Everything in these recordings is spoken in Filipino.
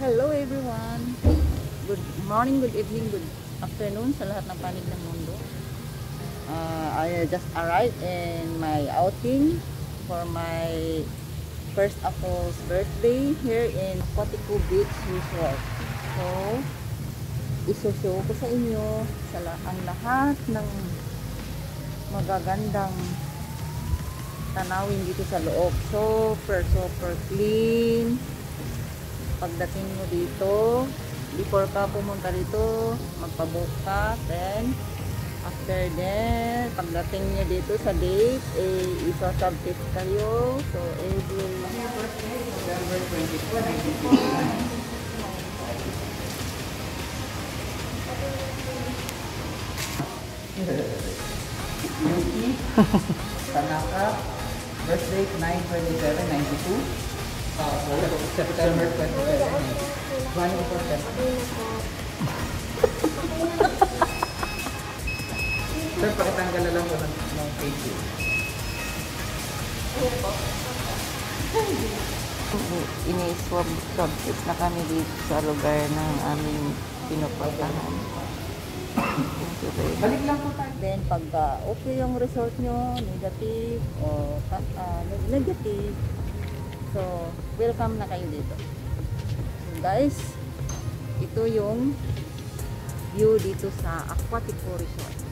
Hello everyone! Good morning, good evening, good afternoon sa lahat ng panig ng mundo. I just arrived in my outing for my first April's birthday here in Cotico Beach Resort. So, iso-show ko sa inyo ang lahat ng magagandang tanawin dito sa loob. Super clean. Pagdating mo dito, before ka pumunta dito, magpabook ka, then after that, pagdating nyo dito sa date, isa-subtest kayo. So, every November 24, 92. Yuki Tanaka, birthday 9/27/92. September 27. 24. Sir, pakitanggal na lang po ng page. Ini-swab test na kami dito sa lugar ng aming pinupuntahan. Balik lang po tayo. Then, pag okay yung result nyo, negative o negative, so, welcome na kayo dito. So, guys, ito yung view dito sa Aquatico Resort.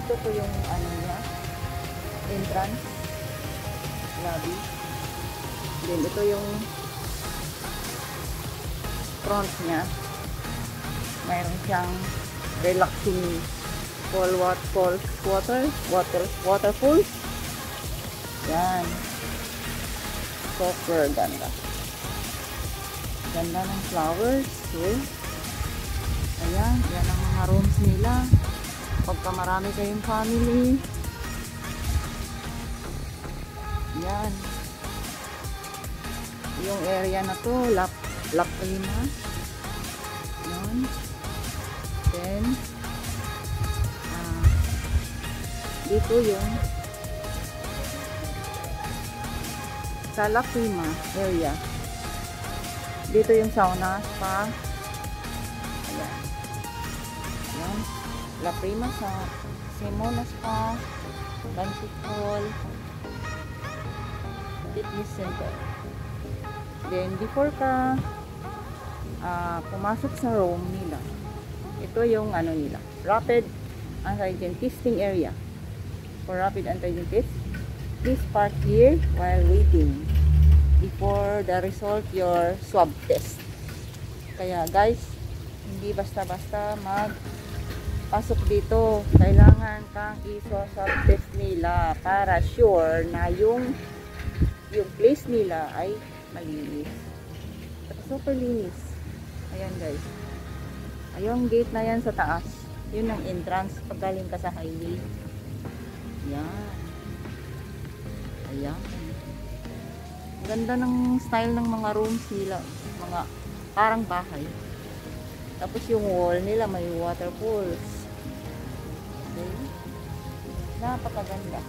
Ito po yung ano niya, entrance lobby. Then ito yung front niya. Mayroon siyang relaxing waterfalls. Yan. Super ganda. Ganda ng flowers. Okay. Ayan, yan ang mga rooms nila. Pagka marami kayong family. Yan. Yung area na to, La Prima. Yan. Then, dito yung sa La Prima area. Dito yung sauna, spa. Ayan. Yan. La Prima sa Simona Spa, Banquet Hall, Fitness Center. Then, before ka pumasok sa room nila, ito yung ano nila, rapid antigen testing area. For rapid antigen test, please park here while waiting before the result your swab test. Kaya guys, hindi basta-basta pasok dito, kailangan kang i-swab test nila para sure na yung place nila ay malinis. Super linis. Ayan guys. Ayong gate na yan sa taas. Yun ang entrance pag galing ka sa highway. Ayan. Ayan. Ganda ng style ng mga rooms nila. Mga parang bahay. Tapos yung wall nila may waterfalls. Okay. Napakaganda.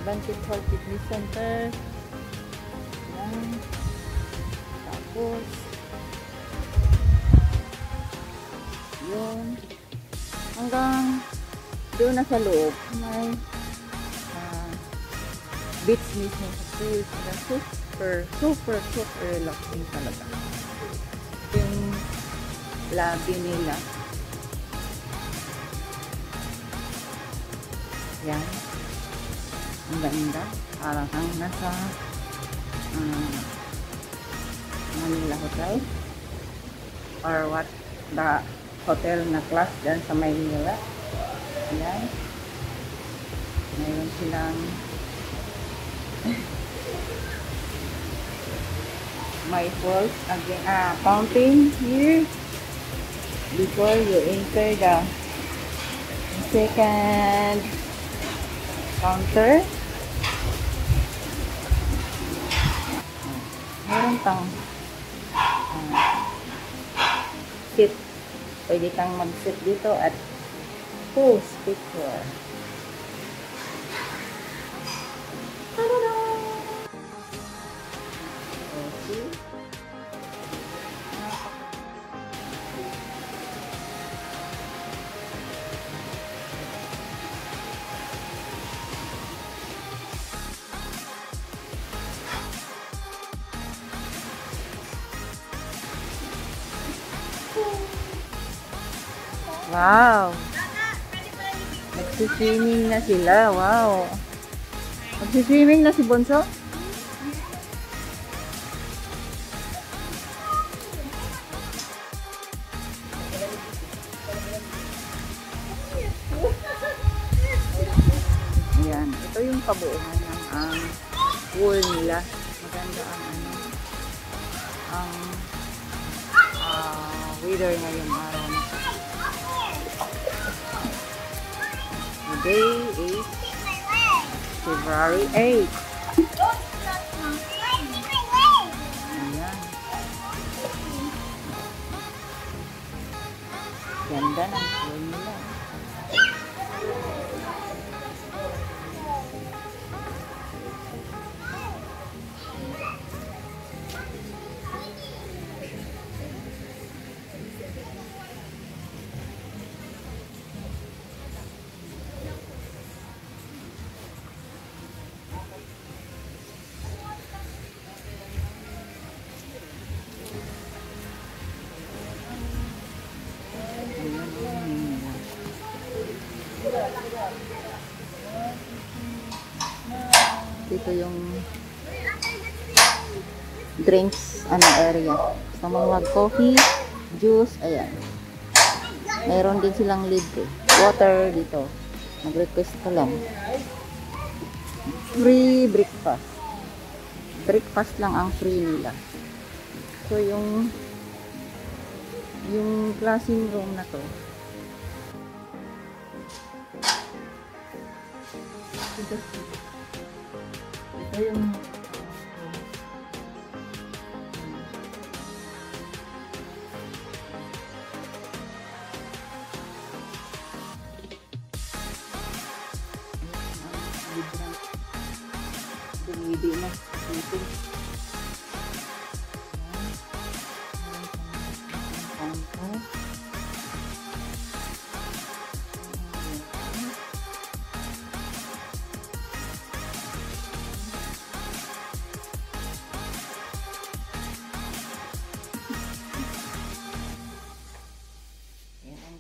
Banquet Hall Fitness Center. Yan. Tapos yun. Hanggang Doon na sa loob, may beach mismo sa pool. Super relaxing talaga. Yung lobby nila. Yan. Ang ganda. Parang kang nasa Manila Hotel. Or what the hotel na class dyan sa Maynila. Yan. Mayroon silang my falls again, fountain here before you enter the second counter. Meron pang sit. Pwede kang mag-sit dito at post picture. Wow! Nagsiswimming na sila. Wow! Nagsiswimming na si Bonso? Ayan. Ito yung kabuuan ng pool nila. Maganda ang weather ngayong araw na. Today is February 8. Ayan. Ganda ng pool nila. Dito yung drinks area. Sa mga coffee, juice, ayan. Mayroon din silang libre. Water dito. Mag-request ka lang. Free breakfast. Breakfast lang ang free nila. So yung classing room na to, ito yung DVD na dito.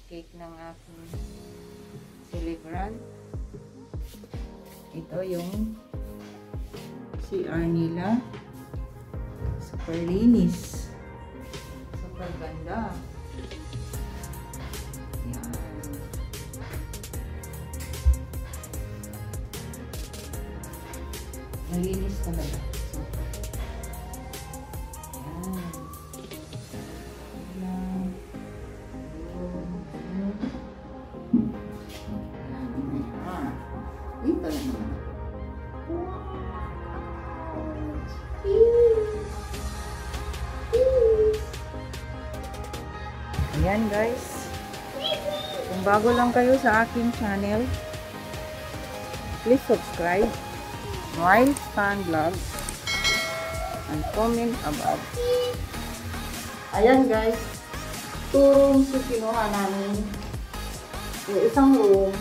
Cake ng aking celebrant. Ito yung CR nila. Super linis. Super ganda. Yan. Malinis talaga. Ayan guys, kung bago lang kayo sa aking channel, please subscribe, Miles Fan Vlog, and comment above. Ayan guys, 2 rooms yung kinuha namin. Yung isang room,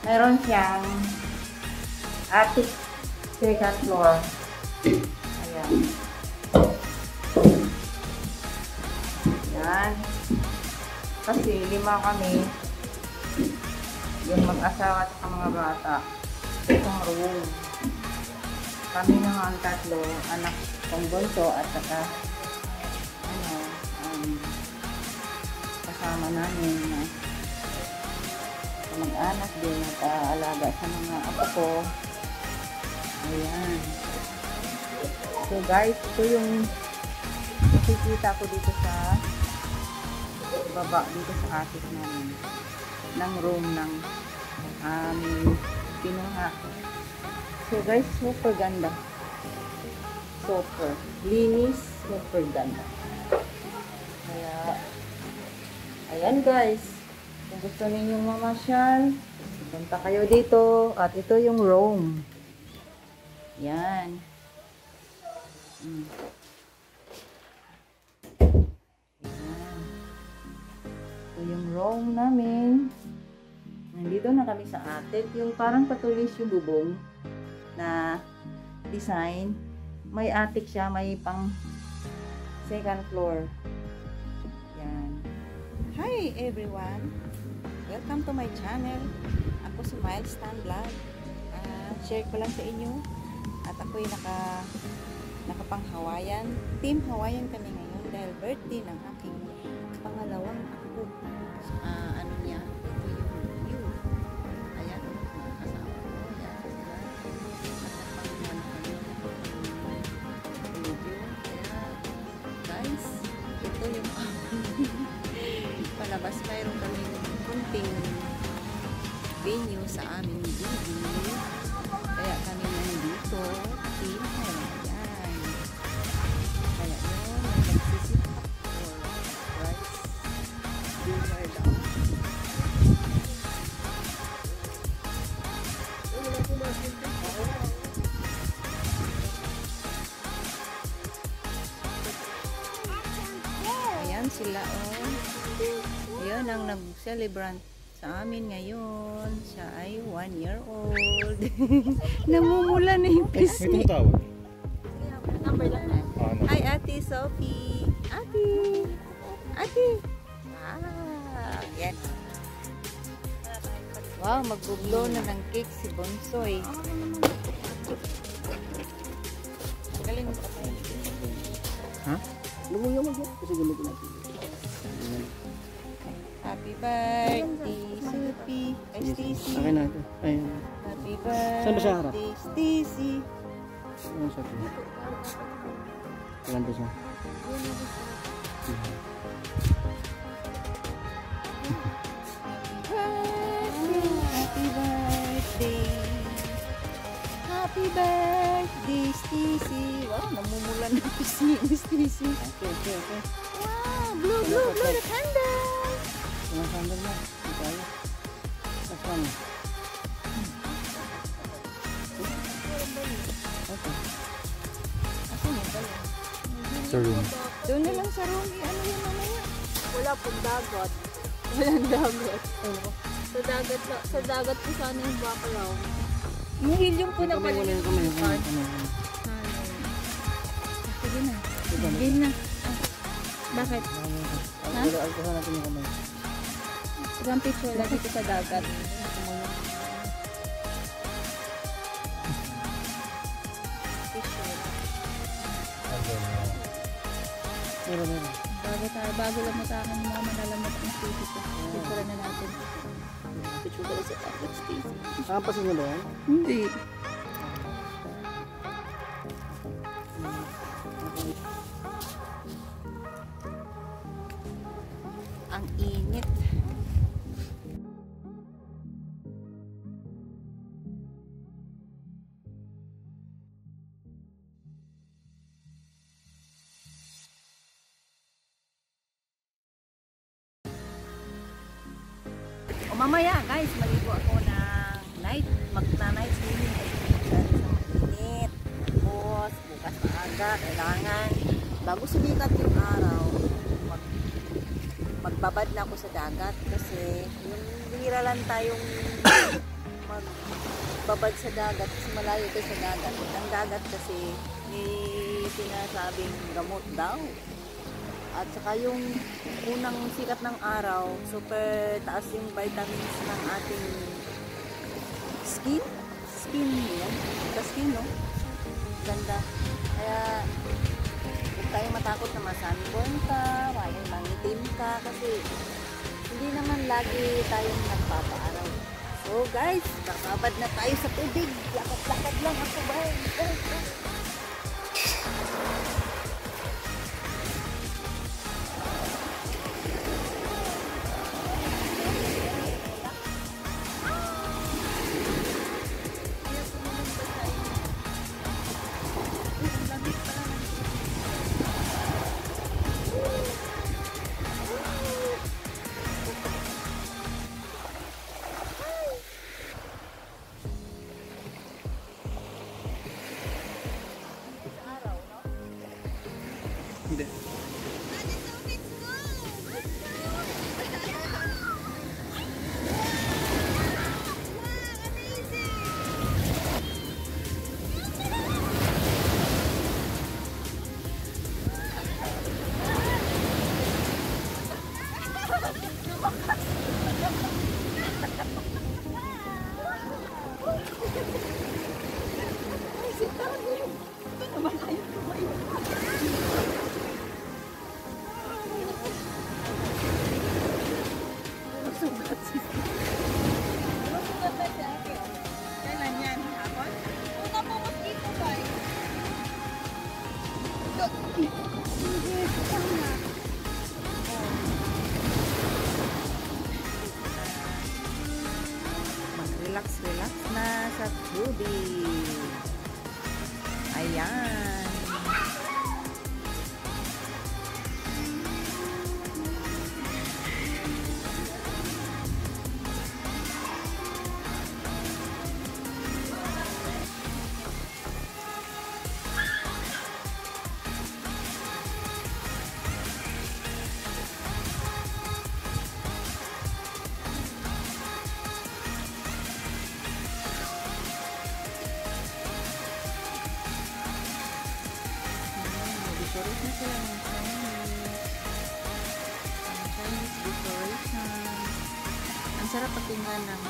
Meron siyang attic second floor. Ayan. Yan. Kasi 5 kami. Yung mag-asawa at mga bata. Isang room. Kami na ang 3 anak kong bunso at saka kasama namin na mag-anak din at alaga sa mga apo ko. Ayan. So guys, ito yung nakikita ko dito sa baba, dito sa attic namin ng room ng pinuha. So guys, super ganda. Super linis, super ganda. Kaya ayan guys, kung gusto ninyong mamasyal, punta kayo dito. At ito yung room. Yan. Yan. Ito yung room namin. Nandito na kami sa attic. Yung parang patulis yung bubong na design. May attic siya, may pang second floor. Yan. Hi everyone! Welcome to my channel. Ako si Miles Tan Vlog. Share ko lang sa inyo. At ako'y nakapang Hawaiian. Team Hawaiian kami ngayon dahil birthday ng aking pangalawang apo. Ano niya? Ito yung view. Ayan, mga kasama ko. Ayan sila. Guys, ito yung palabas. Mayroon kami kunting venue sa aming baby. Kaya kami nandito. Team Hawaiian. Kaya yun, nagsisit up for rice dinner daw. Ayan sila oh. Yun ang nag-celebrant sa amin ngayon. Siya ay 1 year old. Namumula na yung pisngi. Number lang na. Hi Ate Sophie. Ate. Ate. Wow. Yan. Wow, magbublo na ng cake si Bonsoy. Galing mo pa tayo. Ha? Lumuyo mo dyan. Kasi gulo ko natin. Happy birthday, Sophie. Ay, Stacy. Akin natin. Ayun. Happy Saan ba siya harap? birthday, Stacy. Ayun siya. Kailan ba siya? Happy birthday. Happy birthday, Stacy. Wow, namumulan na pisngi ni Stacy. Okay. Wow, blow the candle. Mga sandal na. Hindi tayo. Saan? Okay. Asan yun pala? Sa room. Doon na lang sa room. Ano yun mamaya? Wala pong dagat. Walang dagat. Sa dagat po sana yung background. Yung helium po na Kamay, pala. wala yung kamay. Sige na. Game na. Bakit? Alkohol natin yung kamay. Isang picture lang dito sa dagat. Meron. Bago lang mo sa akin mga malalamot ang Stacy ko. Picture na natin. Picture ko sa dagat, Stacy. Nakapasin na ba yan? Hindi. Ang init. O mamaya guys, maligo ako ng magna-night swimming dahil sa init. Tapos bukas maaga, kailangan bago sumikat yung araw, magbabad na ako sa dagat kasi yung bihira lang tayong magbabad sa dagat kasi malayo ito sa dagat. Ang dagat kasi may sinasabing gamot daw. At saka yung unang sikat ng araw, super taas yung vitamins ng ating skin. Skin yun. Sa skin, no? Ganda. Kaya huwag tayo matakot na masunburn ka, mangitim ka kasi hindi naman lagi tayong nagpapaaraw. So guys, babad na tayo sa tubig. Lakad-lakad lang ako ba? Hindi. Kailan yan? Hapon? Una po mas dito, guys. Mag-relax na sa tubig. Ayan. Decorate na sila ng Chinese decoration. Ang sarap pakinggan ng